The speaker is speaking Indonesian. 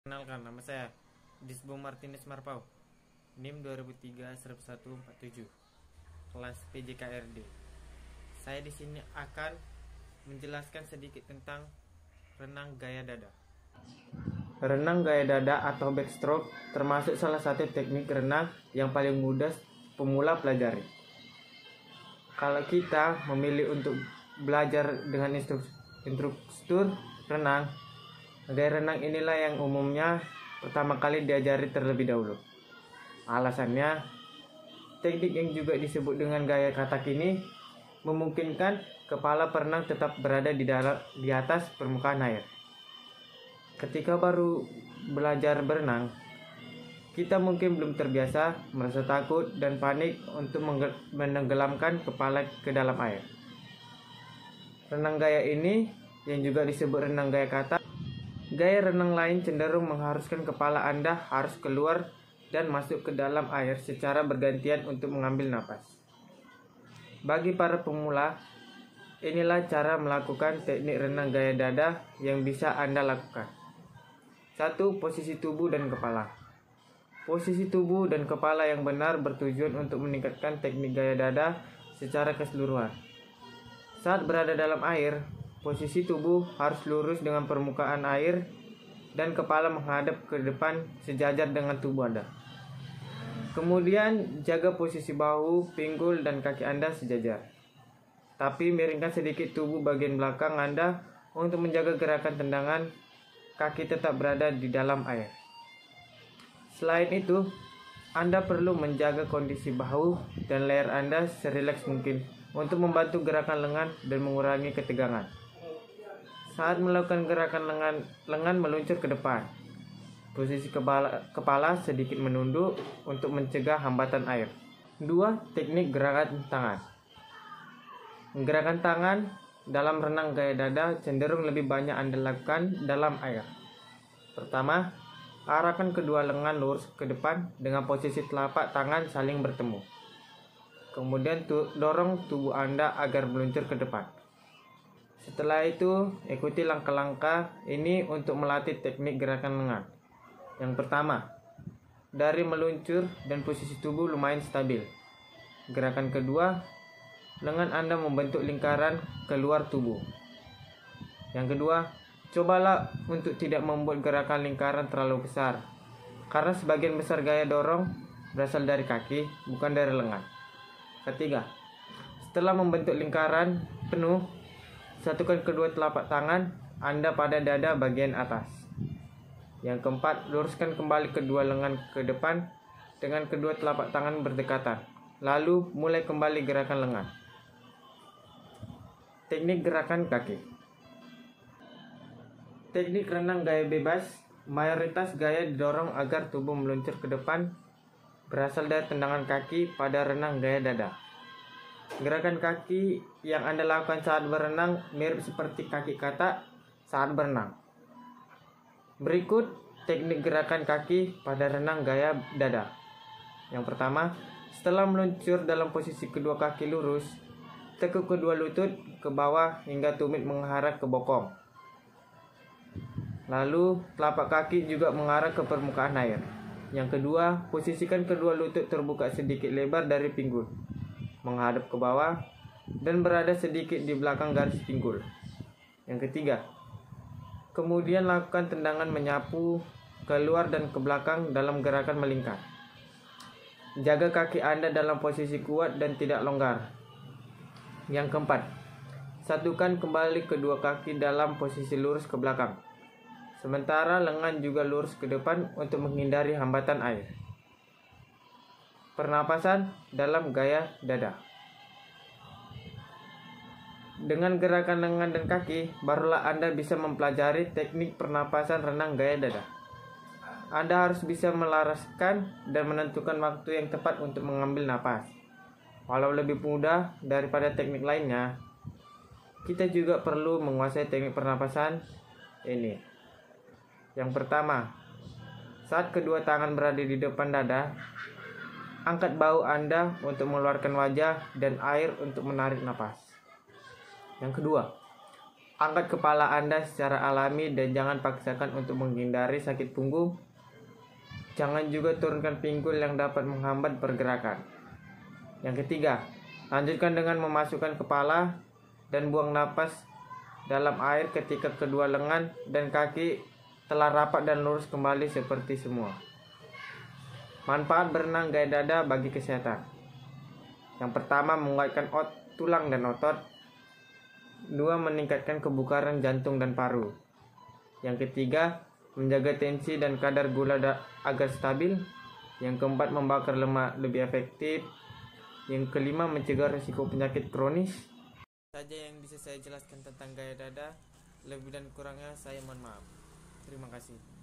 Kenalkan, nama saya Disbo Martinez Marpau, NIM 2003-1147, kelas PJKRD. Saya di sini akan menjelaskan sedikit tentang renang gaya dada. Renang gaya dada atau backstroke termasuk salah satu teknik renang yang paling mudah pemula pelajari. Kalau kita memilih untuk belajar dengan instruktur renang, gaya renang inilah yang umumnya pertama kali diajari terlebih dahulu. Alasannya, teknik yang juga disebut dengan gaya katak ini memungkinkan kepala perenang tetap berada di atas permukaan air. Ketika baru belajar berenang, kita mungkin belum terbiasa, merasa takut dan panik untuk menenggelamkan kepala ke dalam air. Renang gaya ini yang juga disebut renang gaya katak. Gaya renang lain cenderung mengharuskan kepala Anda harus keluar dan masuk ke dalam air secara bergantian untuk mengambil napas. Bagi para pemula, inilah cara melakukan teknik renang gaya dada yang bisa Anda lakukan. 1. Posisi tubuh dan kepala. Posisi tubuh dan kepala yang benar bertujuan untuk meningkatkan teknik gaya dada secara keseluruhan. Saat berada dalam air, posisi tubuh harus lurus dengan permukaan air dan kepala menghadap ke depan sejajar dengan tubuh Anda. Kemudian jaga posisi bahu, pinggul, dan kaki Anda sejajar. Tapi miringkan sedikit tubuh bagian belakang Anda untuk menjaga gerakan tendangan kaki tetap berada di dalam air. Selain itu, Anda perlu menjaga kondisi bahu dan leher Anda serileks mungkin untuk membantu gerakan lengan dan mengurangi ketegangan. Saat melakukan gerakan lengan meluncur ke depan, posisi kepala sedikit menunduk untuk mencegah hambatan air. 2. Teknik gerakan tangan. Gerakan tangan dalam renang gaya dada cenderung lebih banyak Anda lakukan dalam air. Pertama, arahkan kedua lengan lurus ke depan dengan posisi telapak tangan saling bertemu. Kemudian dorong tubuh Anda agar meluncur ke depan. Setelah itu, ikuti langkah-langkah ini untuk melatih teknik gerakan lengan. Yang pertama, dari meluncur dan posisi tubuh lumayan stabil. Gerakan kedua, lengan Anda membentuk lingkaran keluar tubuh. Yang kedua, cobalah untuk tidak membuat gerakan lingkaran terlalu besar, karena sebagian besar gaya dorong berasal dari kaki, bukan dari lengan. Ketiga, setelah membentuk lingkaran penuh, satukan kedua telapak tangan Anda pada dada bagian atas. Yang keempat, luruskan kembali kedua lengan ke depan dengan kedua telapak tangan berdekatan. Lalu mulai kembali gerakan lengan. Teknik gerakan kaki. Teknik renang gaya bebas, mayoritas gaya didorong agar tubuh meluncur ke depan berasal dari tendangan kaki pada renang gaya dada. Gerakan kaki yang Anda lakukan saat berenang mirip seperti kaki katak saat berenang. Berikut teknik gerakan kaki pada renang gaya dada. Yang pertama, setelah meluncur dalam posisi kedua kaki lurus, tekuk kedua lutut ke bawah hingga tumit mengarah ke bokong. Lalu telapak kaki juga mengarah ke permukaan air. Yang kedua, posisikan kedua lutut terbuka sedikit lebar dari pinggul, menghadap ke bawah dan berada sedikit di belakang garis pinggul. Yang ketiga, kemudian lakukan tendangan menyapu keluar dan ke belakang dalam gerakan melingkar. Jaga kaki Anda dalam posisi kuat dan tidak longgar. Yang keempat, satukan kembali kedua kaki dalam posisi lurus ke belakang, sementara lengan juga lurus ke depan untuk menghindari hambatan air. Pernapasan dalam gaya dada. Dengan gerakan lengan dan kaki, barulah Anda bisa mempelajari teknik pernapasan renang gaya dada. Anda harus bisa melaraskan dan menentukan waktu yang tepat untuk mengambil napas. Walau lebih mudah daripada teknik lainnya, kita juga perlu menguasai teknik pernapasan ini. Yang pertama, saat kedua tangan berada di depan dada, angkat bahu Anda untuk mengeluarkan wajah dan air untuk menarik napas. Yang kedua, Angkat kepala Anda secara alami dan jangan paksakan untuk menghindari sakit punggung. Jangan juga turunkan pinggul yang dapat menghambat pergerakan. Yang ketiga, lanjutkan dengan memasukkan kepala dan buang napas dalam air ketika kedua lengan dan kaki telah rapat dan lurus kembali seperti semua. Manfaat berenang gaya dada bagi kesehatan. Yang pertama, menguatkan tulang dan otot. 2. Meningkatkan kebugaran jantung dan paru. Yang ketiga, menjaga tensi dan kadar gula agar stabil. Yang keempat, membakar lemak lebih efektif. Yang kelima, mencegah risiko penyakit kronis. Saja yang bisa saya jelaskan tentang gaya dada. Lebih dan kurangnya saya mohon maaf. Terima kasih.